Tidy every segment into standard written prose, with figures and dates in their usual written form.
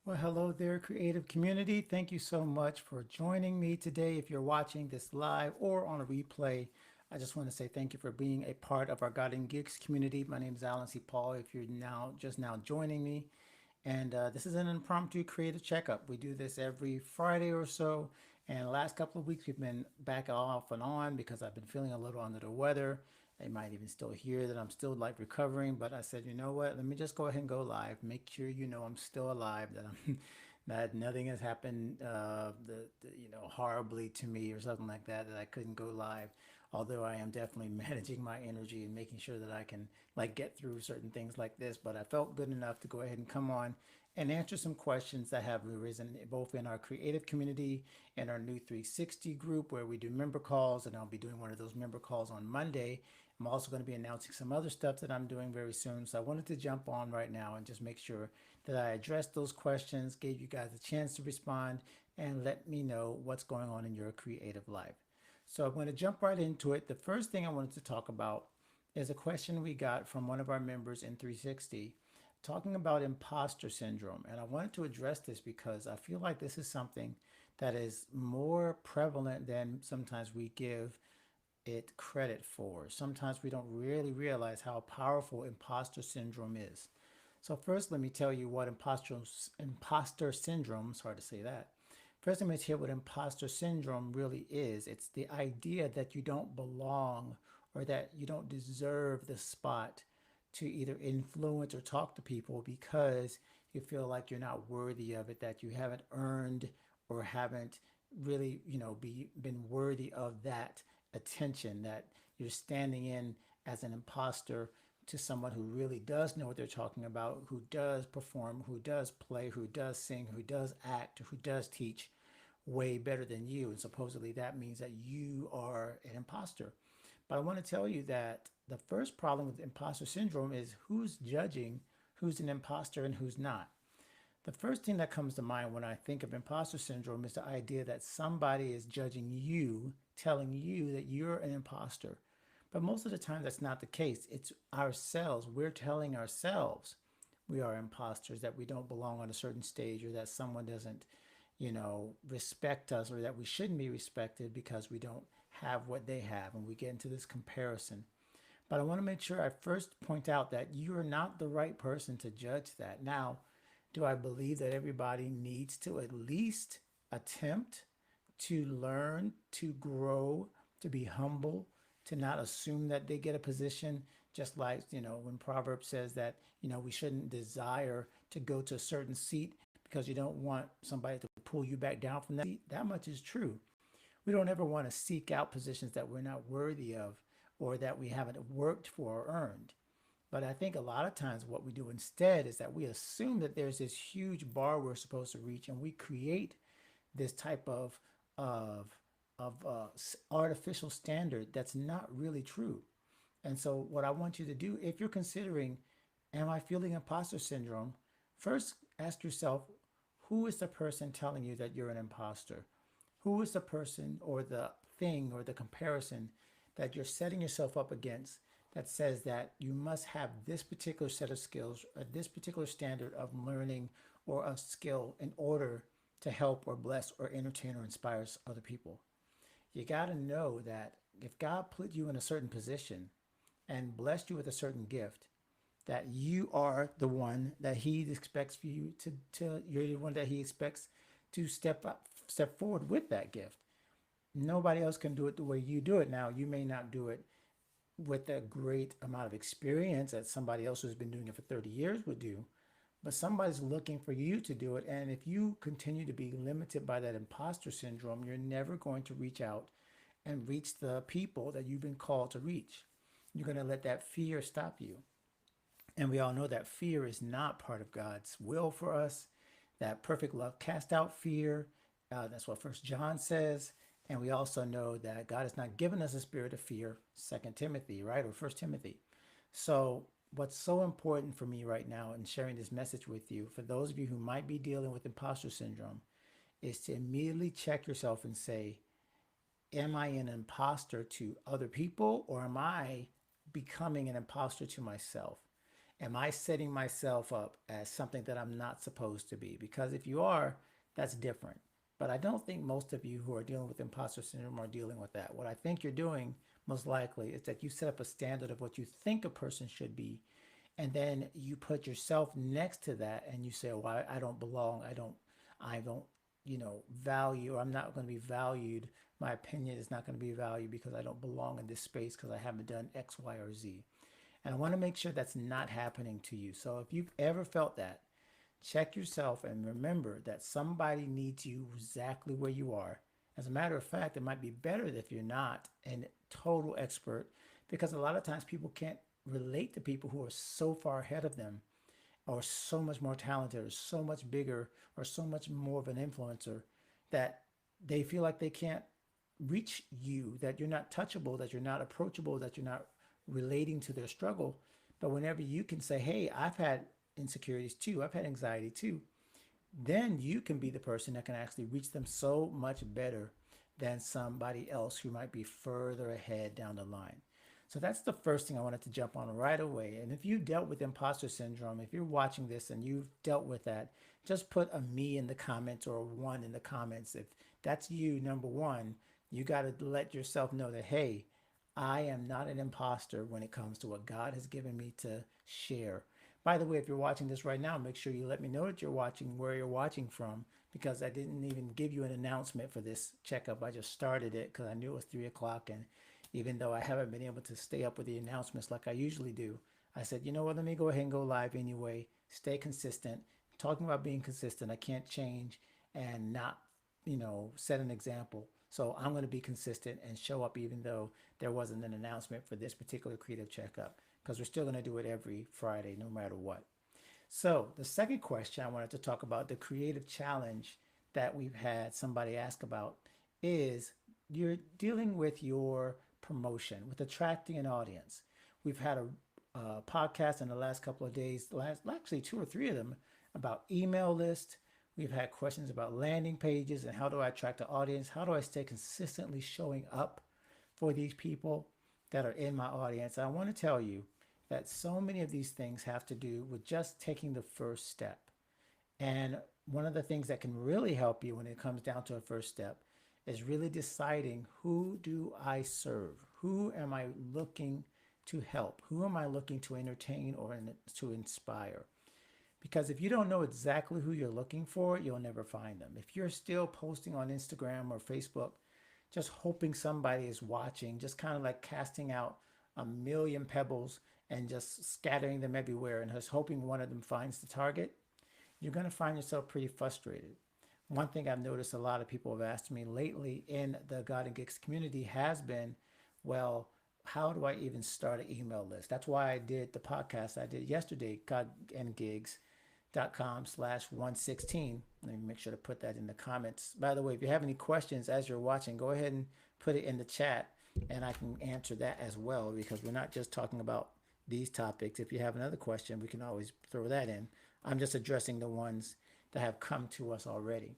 Well, hello there, creative community. Thank you so much for joining me today. If you're watching this live or on a replay, I just want to say thank you for being a part of our God and Gigs community. My name is Alan C. Paul. If you're now joining me, and this is an impromptu creative checkup. We do this every Friday or so. And the last couple of weeks, we've been back off and on because I've been feeling a little under the weather. They might even still hear that I'm still like recovering, but I said, you know what? Let me just go ahead and go live. Make sure you know I'm still alive, that I'm that nothing has happened, horribly to me or something like that, that I couldn't go live. Although I am definitely managing my energy and making sure that I can like get through certain things like this, but I felt good enough to go ahead and come on and answer some questions that have arisen both in our creative community and our new 360 group where we do member calls, and I'll be doing one of those member calls on Monday. I'm also going to be announcing some other stuff that I'm doing very soon. So I wanted to jump on right now and just make sure that I addressed those questions, gave you guys a chance to respond, and let me know what's going on in your creative life. So I'm going to jump right into it. The first thing I wanted to talk about is a question we got from one of our members in 360 talking about imposter syndrome. And I wanted to address this because I feel like this is something that is more prevalent than sometimes we give it credit for. Sometimes we don't really realize how powerful imposter syndrome is. So first, let me tell you what imposter syndrome, it's hard to say that. First, let me tell you what imposter syndrome really is. It's the idea that you don't belong or that you don't deserve the spot to either influence or talk to people because you feel like you're not worthy of it, that you haven't earned or haven't really, been worthy of that attention, that you're standing in as an imposter to someone who really does know what they're talking about, who does perform, who does play, who does sing, who does act, who does teach way better than you. And supposedly that means that you are an imposter. But I want to tell you that the first problem with imposter syndrome is who's judging who's an imposter and who's not. The first thing that comes to mind when I think of imposter syndrome is the idea that somebody is judging you, telling you that you're an imposter. But most of the time, that's not the case. It's ourselves. We're telling ourselves we are imposters, that we don't belong on a certain stage, or that someone doesn't, respect us, or that we shouldn't be respected because we don't have what they have. And we get into this comparison. But I want to make sure I first point out that you are not the right person to judge that. Now, do I believe that everybody needs to at least attempt to learn, to grow, to be humble, to not assume that they get a position? Just like, when Proverbs says that, we shouldn't desire to go to a certain seat because you don't want somebody to pull you back down from that seat. That much is true. We don't ever want to seek out positions that we're not worthy of or that we haven't worked for or earned. But I think a lot of times what we do instead is that we assume that there's this huge bar we're supposed to reach, and we create this type of artificial standard that's not really true. And so, what I want you to do, if you're considering, am I feeling imposter syndrome? First, ask yourself, who is the person telling you that you're an imposter? Who is the person or the thing or the comparison that you're setting yourself up against that says that you must have this particular set of skills or this particular standard of learning or of skill in order to help or bless or entertain or inspire other people? You got to know that if God put you in a certain position and blessed you with a certain gift, that you are the one that he expects for you to you're the one that he expects to step forward with that gift. Nobody else can do it the way you do it. Now, you may not do it with a great amount of experience that somebody else who's been doing it for 30 years would do, but somebody's looking for you to do it. And if you continue to be limited by that imposter syndrome, you're never going to reach out and reach the people that you've been called to reach. You're going to let that fear stop you. And we all know that fear is not part of God's will for us. That perfect love cast out fear. That's what First John says. And we also know that God has not given us a spirit of fear, Second Timothy, right? Or First Timothy. So what's so important for me right now in sharing this message with you, for those of you who might be dealing with imposter syndrome, is to immediately check yourself and say, am I an imposter to other people, or am I becoming an imposter to myself? Am I setting myself up as something that I'm not supposed to be? Because if you are, that's different. But I don't think most of you who are dealing with imposter syndrome are dealing with that. What I think you're doing most likely is that you set up a standard of what you think a person should be, and then you put yourself next to that and you say, well, I don't belong. I don't, value, or I'm not going to be valued. My opinion is not going to be valued because I don't belong in this space because I haven't done X, Y, or Z. And I want to make sure that's not happening to you. So if you've ever felt that, check yourself and remember that somebody needs you exactly where you are. As a matter of fact, it might be better if you're not a total expert, because a lot of times people can't relate to people who are so far ahead of them, or so much more talented, or so much bigger, or so much more of an influencer, that they feel like they can't reach you, that you're not touchable, that you're not approachable, that you're not relating to their struggle. But whenever you can say, hey, I've had insecurities too, I've had anxiety too, then you can be the person that can actually reach them so much better than somebody else who might be further ahead down the line. So that's the first thing I wanted to jump on right away. And if you've dealt with imposter syndrome, if you're watching this and you've dealt with that, just put a me in the comments or a one in the comments. If that's you, number one, you got to let yourself know that, hey, I am not an imposter when it comes to what God has given me to share. By the way, if you're watching this right now, make sure you let me know that you're watching, where you're watching from, because I didn't even give you an announcement for this checkup. I just started it because I knew it was 3 o'clock. And even though I haven't been able to stay up with the announcements like I usually do, I said, you know what, let me go ahead and go live anyway, stay consistent. Talking about being consistent, I can't change and not, set an example. So I'm going to be consistent and show up even though there wasn't an announcement for this particular creative checkup, because we're still going to do it every Friday, no matter what. So the second question I wanted to talk about, the creative challenge that we've had somebody ask about, is you're dealing with your promotion, with attracting an audience. We've had a podcast in the last couple of days, last actually two or three of them, about email list. We've had questions about landing pages and how do I attract the audience? How do I stay consistently showing up for these people that are in my audience? I want to tell you that so many of these things have to do with just taking the first step. And one of the things that can really help you when it comes down to a first step is really deciding, who do I serve? Who am I looking to help? Who am I looking to entertain or to inspire? Because if you don't know exactly who you're looking for, you'll never find them. If you're still posting on Instagram or Facebook, just hoping somebody is watching, just kind of like casting out a million pebbles and just scattering them everywhere and just hoping one of them finds the target, you're going to find yourself pretty frustrated. One thing I've noticed a lot of people have asked me lately in the God and Gigs community has been, well, how do I even start an email list? That's why I did the podcast I did yesterday, godandgigs.com/116. Let me make sure to put that in the comments. By the way, if you have any questions as you're watching, go ahead and put it in the chat and I can answer that as well, because we're not just talking about these topics. If you have another question, we can always throw that in. I'm just addressing the ones that have come to us already.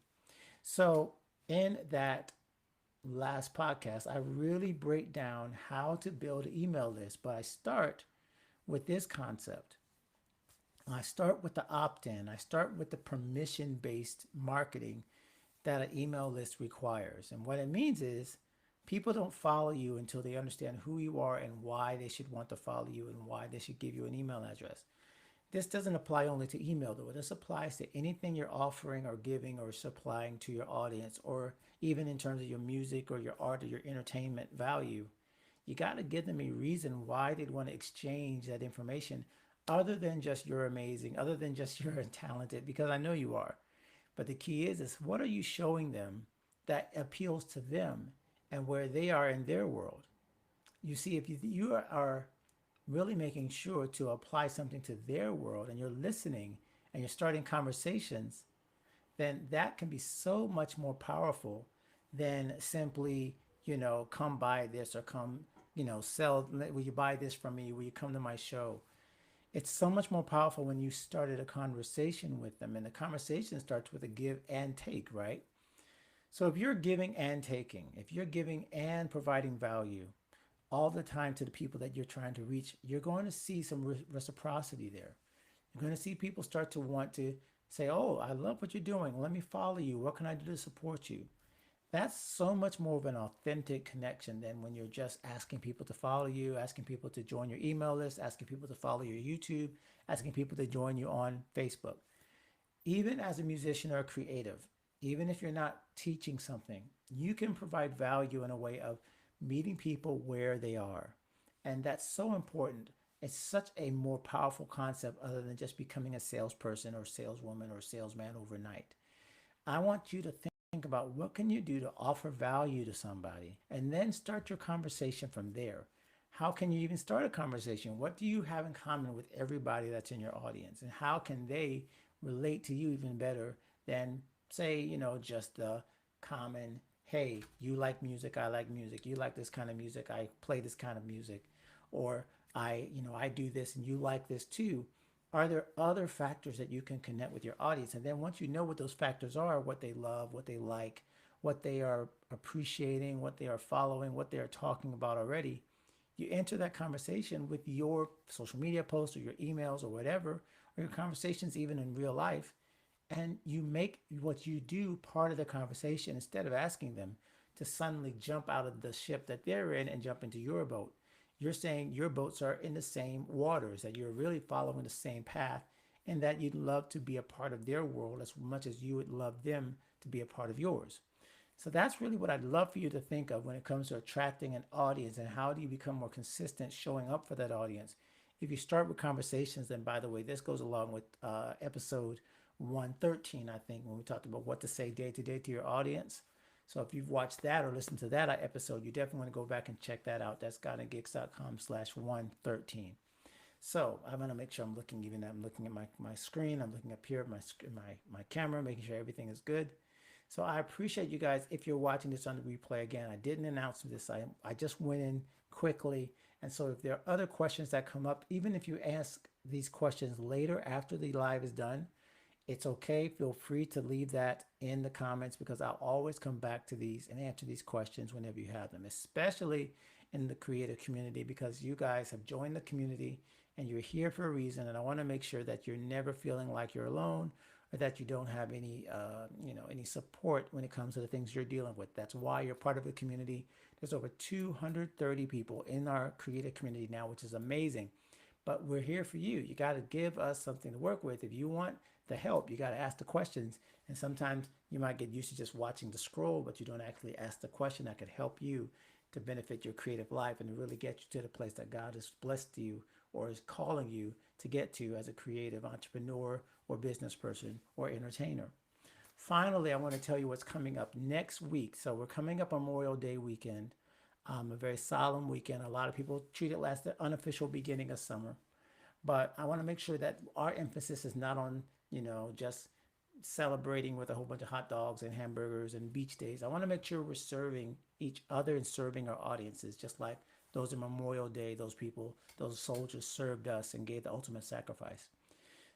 So in that last podcast, I really break down how to build an email list, but I start with this concept. I start with the opt-in. I start with the permission-based marketing that an email list requires. And what it means is people don't follow you until they understand who you are and why they should want to follow you and why they should give you an email address. This doesn't apply only to email though. This applies to anything you're offering or giving or supplying to your audience, or even in terms of your music or your art or your entertainment value. You got to give them a reason why they'd want to exchange that information, other than just you're amazing, other than just you're talented, because I know you are. But the key is what are you showing them that appeals to them and where they are in their world? You see, if you are really making sure to apply something to their world and you're listening and you're starting conversations, then that can be so much more powerful than simply, come buy this or come, sell, will you buy this from me? Will you come to my show? It's so much more powerful when you started a conversation with them, and the conversation starts with a give and take, right? So if you're giving and taking, if you're giving and providing value, all the time to the people that you're trying to reach, you're going to see some reciprocity there. You're going to see people start to want to say, oh, I love what you're doing. Let me follow you. What can I do to support you? That's so much more of an authentic connection than when you're just asking people to follow you, asking people to join your email list, asking people to follow your YouTube, asking people to join you on Facebook. Even as a musician or a creative, even if you're not teaching something, you can provide value in a way of meeting people where they are. And that's so important. It's such a more powerful concept other than just becoming a salesperson or saleswoman or salesman overnight. I want you to think about what can you do to offer value to somebody and then start your conversation from there. How can you even start a conversation? What do you have in common with everybody that's in your audience? And how can they relate to you even better than, say, just the common, hey, you like music, I like music. You like this kind of music, I play this kind of music. Or I do this and you like this too. Are there other factors that you can connect with your audience? And then once you know what those factors are, what they love, what they like, what they are appreciating, what they are following, what they are talking about already, you enter that conversation with your social media posts or your emails or whatever, or your conversations even in real life, and you make what you do part of the conversation instead of asking them to suddenly jump out of the ship that they're in and jump into your boat. You're saying your boats are in the same waters, that you're really following the same path, and that you'd love to be a part of their world as much as you would love them to be a part of yours. So that's really what I'd love for you to think of when it comes to attracting an audience and how do you become more consistent showing up for that audience. If you start with conversations, then by the way, this goes along with episode 113, I think, when we talked about what to say day to day to your audience. So if you've watched that or listened to that episode, you definitely want to go back and check that out. That's godandgigs.com/113. So I'm gonna make sure I'm looking at my screen. I'm looking up here at my camera, making sure everything is good. So I appreciate you guys. If you're watching this on the replay again, I didn't announce this. I just went in quickly. And so if there are other questions that come up, even if you ask these questions later after the live is done, it's okay. Feel free to leave that in the comments because I'll always come back to these and answer these questions whenever you have them, especially in the creative community because you guys have joined the community and you're here for a reason. And I want to make sure that you're never feeling like you're alone or that you don't have any support when it comes to the things you're dealing with. That's why you're part of the community. There's over 230 people in our creative community now, which is amazing. But we're here for you. You got to give us something to work with. If you want the help, you got to ask the questions. And sometimes you might get used to just watching the scroll, but you don't actually ask the question that could help you to benefit your creative life and to really get you to the place that God has blessed you or is calling you to get to as a creative entrepreneur or business person or entertainer. Finally, I want to tell you what's coming up next week. So we're coming up on Memorial Day weekend, a very solemn weekend. A lot of people treat it as the unofficial beginning of summer. But I want to make sure that our emphasis is not on, just celebrating with a whole bunch of hot dogs and hamburgers and beach days. I want to make sure we're serving each other and serving our audiences, just like those in Memorial Day, those people, those soldiers served us and gave the ultimate sacrifice.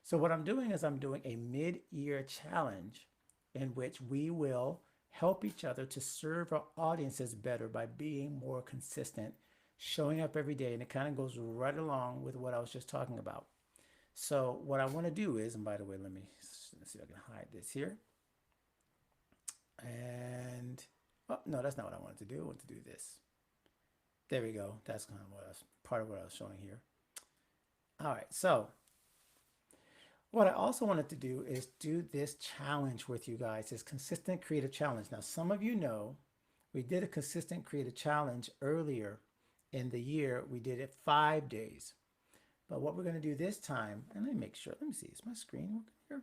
So what I'm doing is I'm doing a mid-year challenge in which we will help each other to serve our audiences better by being more consistent, showing up every day. And it kind of goes right along with what I was just talking about. So what I want to do is, and by the way, let's see if I can hide this here. And, oh, no, that's not what I wanted to do. I want to do this. There we go. That's kind of part of what I was showing here. All right, so what I also wanted to do is do this challenge with you guys, this consistent creative challenge. Now, some of you know we did a consistent creative challenge earlier in the year. We did it 5 days. But what we're going to do this time, and let me make sure, let me see, is my screen working here?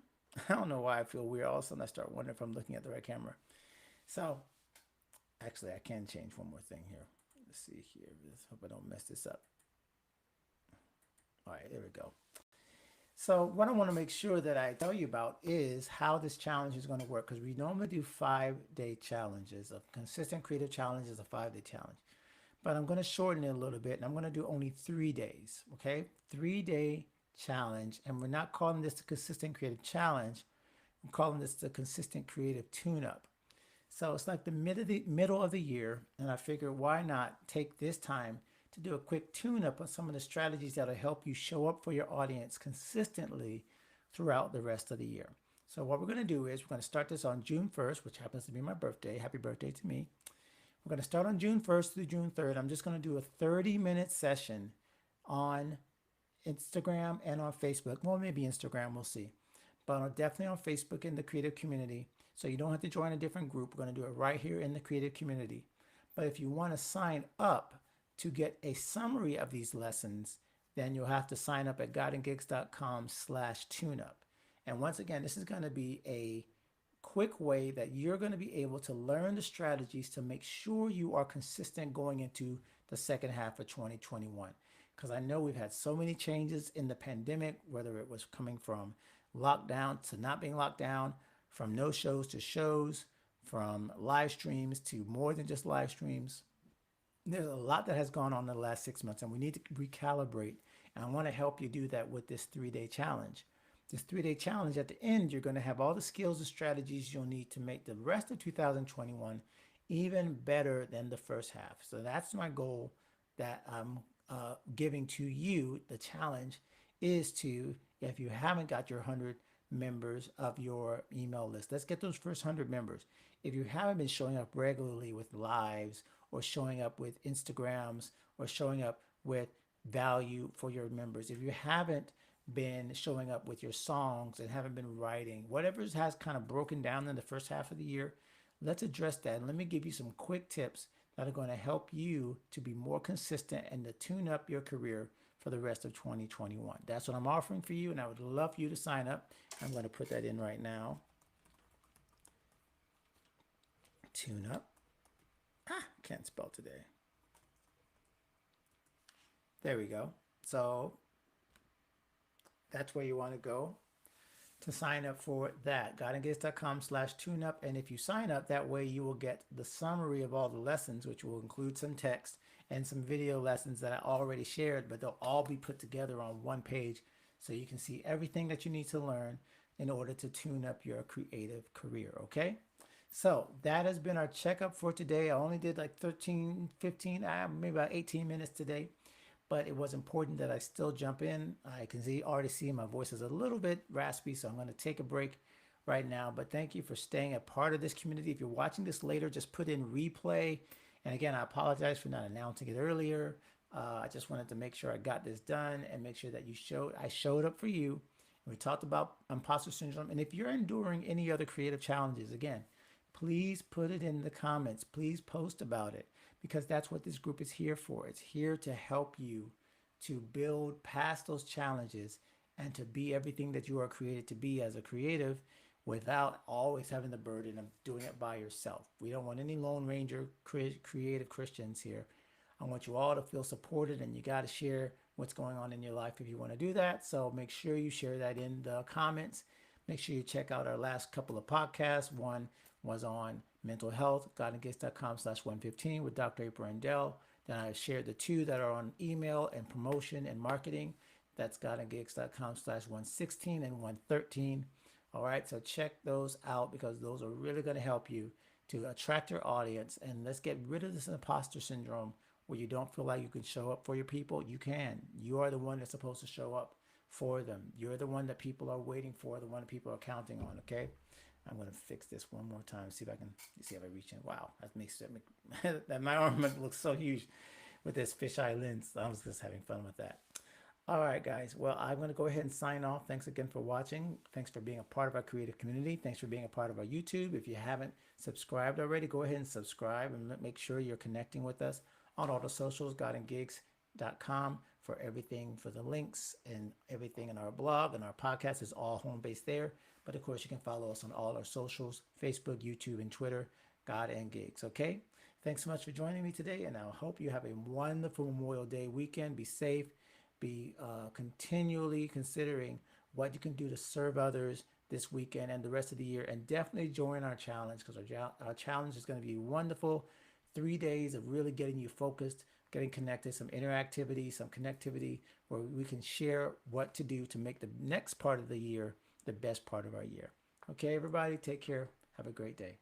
I don't know why I feel weird. All of a sudden I start wondering if I'm looking at the right camera. So, actually, I can change one more thing here. Let's see here. Let's hope I don't mess this up. All right, there we go. So what I want to make sure that I tell you about is how this challenge is going to work, because we normally do 5-day challenges. A consistent creative challenge is a 5-day challenge. But I'm going to shorten it a little bit, and I'm going to do only 3 days, okay? 3-day challenge, and we're not calling this the consistent creative challenge. I'm calling this the consistent creative tune-up. So it's like the middle of the year, and I figured why not take this time to do a quick tune-up on some of the strategies that'll help you show up for your audience consistently throughout the rest of the year. So what we're going to do is we're going to start this on June 1st, which happens to be my birthday. Happy birthday to me. We're going to start on June 1st through June 3rd. I'm just going to do a 30-minute session on Instagram and on Facebook. Well, maybe Instagram, we'll see. But definitely on Facebook in the creative community. So you don't have to join a different group. We're going to do it right here in the creative community. But if you want to sign up to get a summary of these lessons, then you'll have to sign up at godandgigs.com/tuneup. And once again, this is going to be a quick way that you're going to be able to learn the strategies to make sure you are consistent going into the second half of 2021. Because I know we've had so many changes in the pandemic, whether it was coming from lockdown to not being locked down, from no shows to shows, from live streams to more than just live streams. There's a lot that has gone on in the last 6 months, and we need to recalibrate. And I want to help you do that with this 3-day challenge. This 3-day challenge, at the end, you're going to have all the skills and strategies you'll need to make the rest of 2021 even better than the first half. So that's my goal that I'm giving to you. The challenge is to, if you haven't got your 100 members of your email list, let's get those first 100 members. If you haven't been showing up regularly with lives or showing up with Instagrams or showing up with value for your members, if you haven't been showing up with your songs and haven't been writing, whatever has kind of broken down in the first half of the year, let's address that. And let me give you some quick tips that are going to help you to be more consistent and to tune up your career for the rest of 2021. That's what I'm offering for you, and I would love for you to sign up. I'm going to put that in right now. Tune up. Can't spell today. There we go. So that's where you want to go to sign up for that. godandgigs.com/tuneup. And if you sign up, that way you will get the summary of all the lessons, which will include some text and some video lessons that I already shared, but they'll all be put together on one page so you can see everything that you need to learn in order to tune up your creative career, okay? So that has been our checkup for today. I only did like 13, 15, maybe about 18 minutes today, but it was important that I still jump in. I can already see my voice is a little bit raspy, so I'm going to take a break right now. But thank you for staying a part of this community. If you're watching this later, just put in replay. And again, I apologize for not announcing it earlier. I just wanted to make sure I got this done and make sure that I showed up for you. And we talked about imposter syndrome. And if you're enduring any other creative challenges, again, please put it in the comments. Please post about it, because that's what this group is here for. It's here to help you to build past those challenges and to be everything that you are created to be as a creative without always having the burden of doing it by yourself. We don't want any Lone Ranger creative Christians here. I want you all to feel supported, and you got to share what's going on in your life if you want to do that. So make sure you share that in the comments. Make sure you check out our last couple of podcasts. One was on mental health, godandgigs.com/115 with Dr. April Rendell. Then I shared the two that are on email and promotion and marketing. That's godandgigs.com/116 and 113. All right, so check those out, because those are really going to help you to attract your audience. And let's get rid of this imposter syndrome where you don't feel like you can show up for your people. You can. You are the one that's supposed to show up for them. You're the one that people are waiting for, the one that people are counting on, okay? I'm going to fix this one more time, see if I reach in. Wow, that makes it, that my arm looks so huge with this fisheye lens. I was just having fun with that. All right, guys. Well, I'm going to go ahead and sign off. Thanks again for watching. Thanks for being a part of our creative community. Thanks for being a part of our YouTube. If you haven't subscribed already, go ahead and subscribe and make sure you're connecting with us on all the socials, godandgigs.com, for everything, for the links and everything in our blog and our podcast is all home-based there. But of course, you can follow us on all our socials, Facebook, YouTube, and Twitter, God and Gigs, okay? Thanks so much for joining me today, and I hope you have a wonderful Memorial Day weekend. Be safe. Be continually considering what you can do to serve others this weekend and the rest of the year. And definitely join our challenge, because our challenge is going to be wonderful. 3 days of really getting you focused, getting connected, some interactivity, some connectivity, where we can share what to do to make the next part of the year the best part of our year. Okay, everybody, take care. Have a great day.